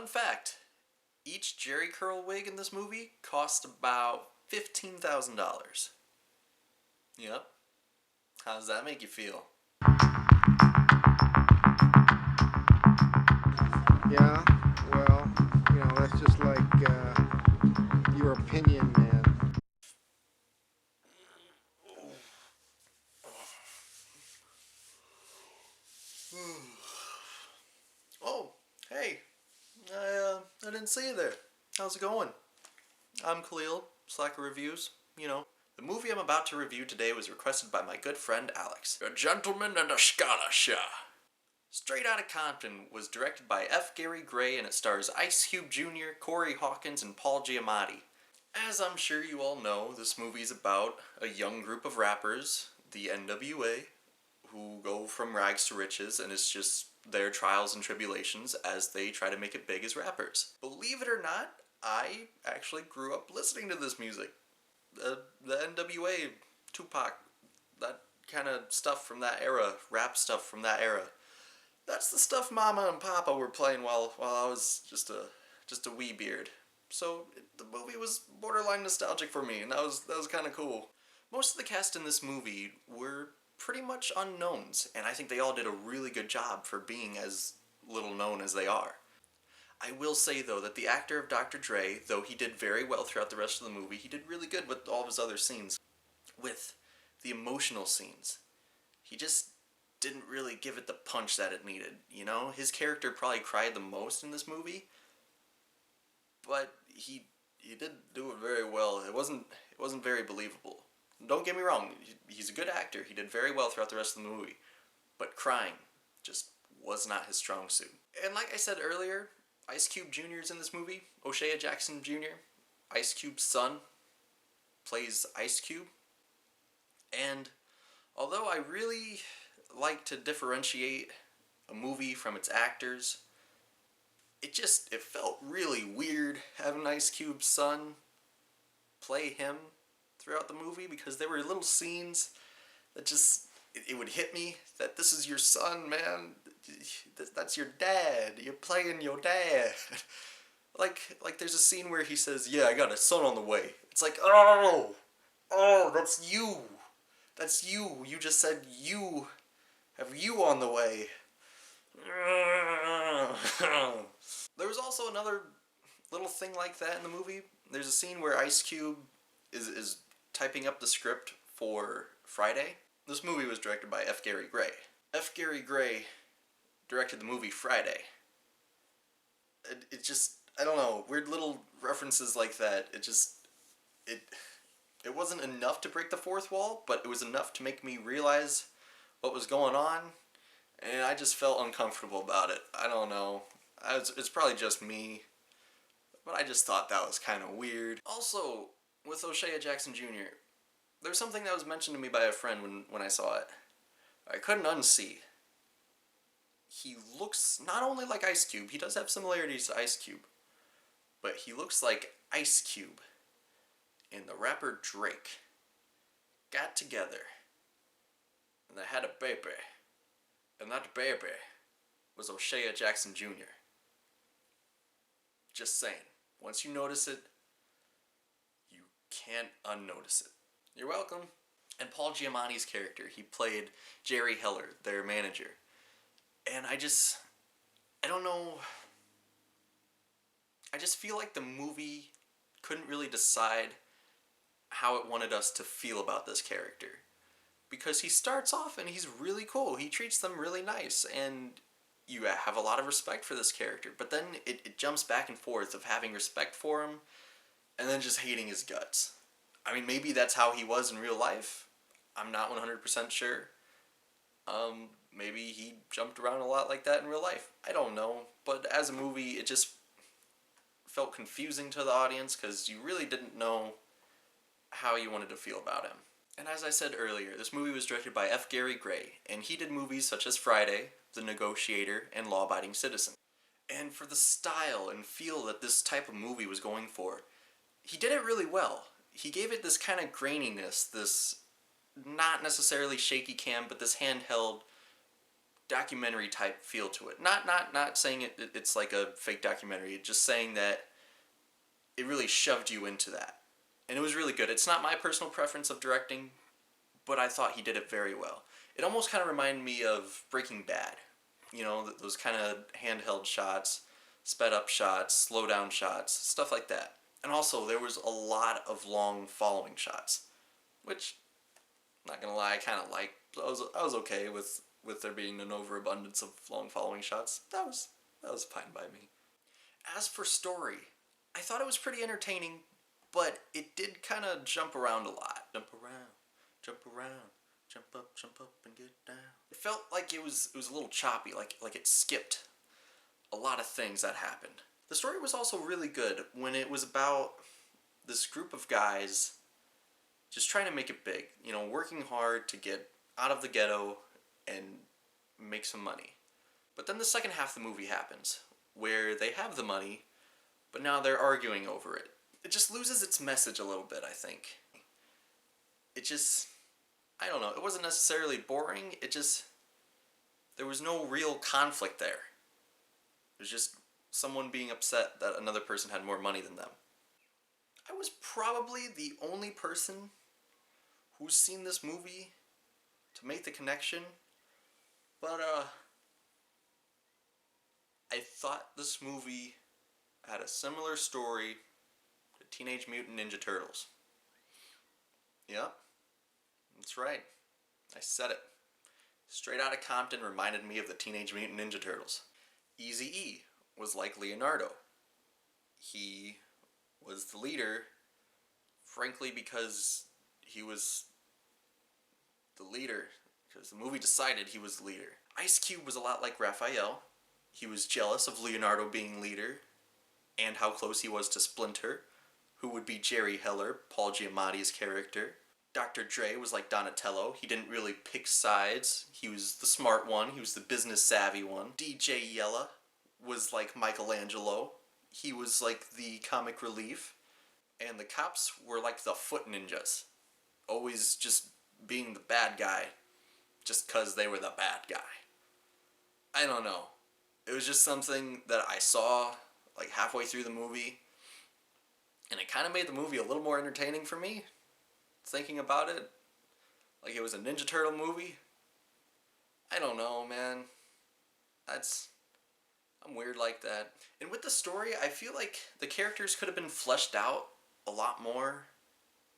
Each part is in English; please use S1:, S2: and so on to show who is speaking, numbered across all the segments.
S1: Fun fact, each Jerry curl wig in this movie cost about $15,000. Yep. How does that make you feel?
S2: Yeah, well, that's just like your opinion, man.
S1: Oh, hey. I didn't see you there. How's it going? I'm Khalil, Slacker Reviews. The movie I'm about to review today was requested by my good friend Alex. A gentleman and a scholarship. Straight Outta Compton was directed by F. Gary Gray and it stars Ice Cube Jr., Corey Hawkins, and Paul Giamatti. As I'm sure you all know, this movie's about a young group of rappers, the NWA, who go from rags to riches, and it's just their trials and tribulations as they try to make it big as rappers. Believe it or not, I actually grew up listening to this music. The NWA, Tupac, that kind of stuff from that era, rap stuff from that era. That's the stuff Mama and Papa were playing while I was just a wee beard. So the movie was borderline nostalgic for me, and that was kind of cool. Most of the cast in this movie were pretty much unknowns, and I think they all did a really good job for being as little known as they are. I will say, though, that the actor of Dr. Dre, though he did very well throughout the rest of the movie, he did really good with all of his other scenes. With the emotional scenes, he just didn't really give it the punch that it needed, you know? His character probably cried the most in this movie, but he did do it very well. It wasn't very believable. Don't get me wrong, he's a good actor. He did very well throughout the rest of the movie, but crying just was not his strong suit. And like I said earlier, Ice Cube Jr. is in this movie. O'Shea Jackson Jr., Ice Cube's son, plays Ice Cube. And although I really like to differentiate a movie from its actors, it felt really weird having Ice Cube's son play him throughout the movie, because there were little scenes that just, it would hit me that this is your son, man. That's your dad. You're playing your dad. like there's a scene where he says, "Yeah, I got a son on the way." It's like, oh, that's you. That's you. You just said you have you on the way. There was also another little thing like that in the movie. There's a scene where Ice Cube is typing up the script for Friday. This movie was directed by F. Gary Gray. F. Gary Gray directed the movie Friday. It just, I don't know, weird little references like that. It wasn't enough to break the fourth wall, but it was enough to make me realize what was going on, and I just felt uncomfortable about it. I don't know. It's probably just me, but I just thought that was kind of weird. Also, with O'Shea Jackson Jr., there's something that was mentioned to me by a friend when I saw it. I couldn't unsee. He looks not only like Ice Cube, he does have similarities to Ice Cube, but he looks like Ice Cube and the rapper Drake got together and they had a baby, and that baby was O'Shea Jackson Jr. Just saying, once you notice it, you can't unnotice it. You're welcome. And Paul Giamatti's character, he played Jerry Heller, their manager. And I don't know, I just feel like the movie couldn't really decide how it wanted us to feel about this character. Because he starts off and he's really cool, he treats them really nice, and you have a lot of respect for this character, but then it jumps back and forth of having respect for him and then just hating his guts. I mean, maybe that's how he was in real life. I'm not 100% sure. Maybe he jumped around a lot like that in real life. I don't know. But as a movie, it just felt confusing to the audience because you really didn't know how you wanted to feel about him. And as I said earlier, this movie was directed by F. Gary Gray, and he did movies such as Friday, The Negotiator, and Law Abiding Citizen. And for the style and feel that this type of movie was going for, he did it really well. He gave it this kind of graininess, this not necessarily shaky cam, but this handheld documentary type feel to it. Not saying it's like a fake documentary, just saying that it really shoved you into that. And it was really good. It's not my personal preference of directing, but I thought he did it very well. It almost kind of reminded me of Breaking Bad. You know, those kind of handheld shots, sped up shots, slow down shots, stuff like that. And also, there was a lot of long following shots, which, not gonna lie, I kind of liked. I was okay with there being an overabundance of long following shots. That was fine by me. As for story, I thought it was pretty entertaining, but it did kind of jump around a lot. Jump around, jump up and get down. It felt like it was a little choppy, like it skipped a lot of things that happened. The story was also really good when it was about this group of guys just trying to make it big, you know, working hard to get out of the ghetto and make some money. But then the second half of the movie happens, where they have the money, but now they're arguing over it. It just loses its message a little bit, I think. It just, I don't know, it wasn't necessarily boring, there was no real conflict there. It was just someone being upset that another person had more money than them. I was probably the only person who's seen this movie to make the connection, but I thought this movie had a similar story to Teenage Mutant Ninja Turtles. Yep, that's right. I said it. Straight Outta Compton reminded me of the Teenage Mutant Ninja Turtles. Eazy-E was like Leonardo. He was the leader, frankly, because he was the leader, because the movie decided he was the leader. Ice Cube was a lot like Raphael. He was jealous of Leonardo being leader, and how close he was to Splinter, who would be Jerry Heller, Paul Giamatti's character. Dr. Dre was like Donatello. He didn't really pick sides. He was the smart one. He was the business savvy one. DJ Yella was like Michelangelo. He was like the comic relief. And the cops were like the foot ninjas. Always just being the bad guy just because they were the bad guy. I don't know. It was just something that I saw like halfway through the movie, and it kind of made the movie a little more entertaining for me, thinking about it. Like it was a Ninja Turtle movie. I don't know, man. I'm weird like that. And with the story, I feel like the characters could have been fleshed out a lot more.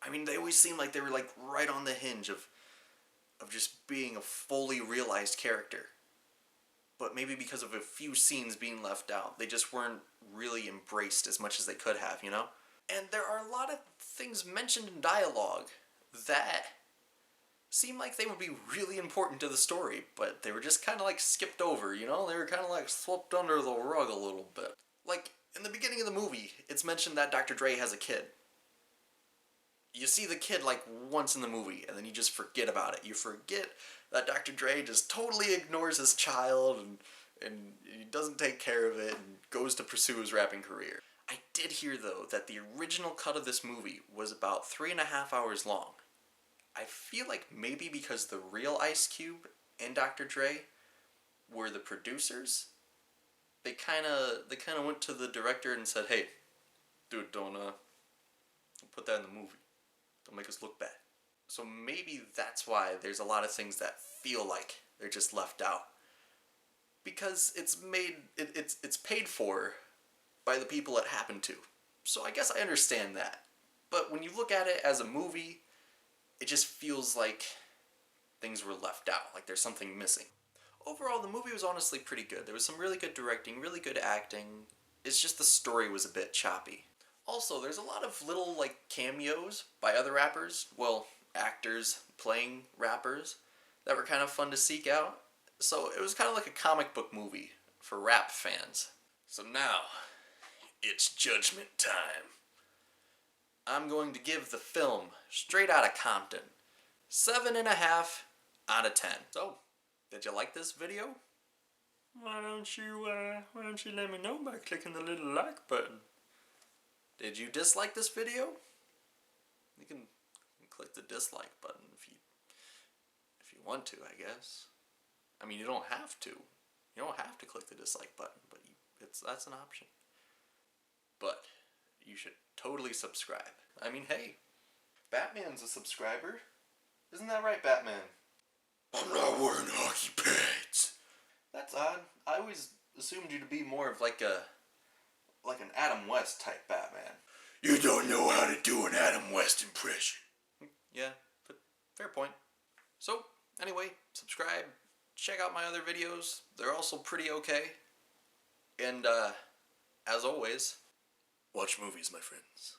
S1: I mean, they always seem like they were like right on the hinge of just being a fully realized character. But maybe because of a few scenes being left out, they just weren't really embraced as much as they could have, you know? And there are a lot of things mentioned in dialogue that seem like they would be really important to the story, but they were just kind of like skipped over, you know? They were kind of like swept under the rug a little bit. Like, in the beginning of the movie, it's mentioned that Dr. Dre has a kid. You see the kid like once in the movie, and then you just forget about it. You forget that Dr. Dre just totally ignores his child and he doesn't take care of it and goes to pursue his rapping career. I did hear, though, that the original cut of this movie was about 3.5 hours long. I feel like maybe because the real Ice Cube and Dr. Dre were the producers, they kind of went to the director and said, "Hey, dude, don't put that in the movie. Don't make us look bad." So maybe that's why there's a lot of things that feel like they're just left out. Because it's paid for by the people it happened to. So I guess I understand that. But when you look at it as a movie, it just feels like things were left out, like there's something missing. Overall, the movie was honestly pretty good. There was some really good directing, really good acting. It's just the story was a bit choppy. Also, there's a lot of little like cameos by other rappers, well, actors playing rappers, that were kind of fun to seek out. So it was kind of like a comic book movie for rap fans. So now, it's judgment time. I'm going to give the film Straight Outta Compton 7.5 out of 10. So, did you like this video? Why don't you let me know by clicking the little like button? Did you dislike this video? You can click the dislike button if you want to, I guess. I mean, you don't have to. You don't have to click the dislike button, but that's an option. But you should totally subscribe. I mean, hey, Batman's a subscriber. Isn't that right, Batman? I'm not wearing hockey pads. That's odd. I always assumed you to be more of like an Adam West type Batman. You don't know how to do an Adam West impression. Yeah, but fair point. So, anyway, subscribe. Check out my other videos. They're also pretty okay. And, as always, watch movies, my friends.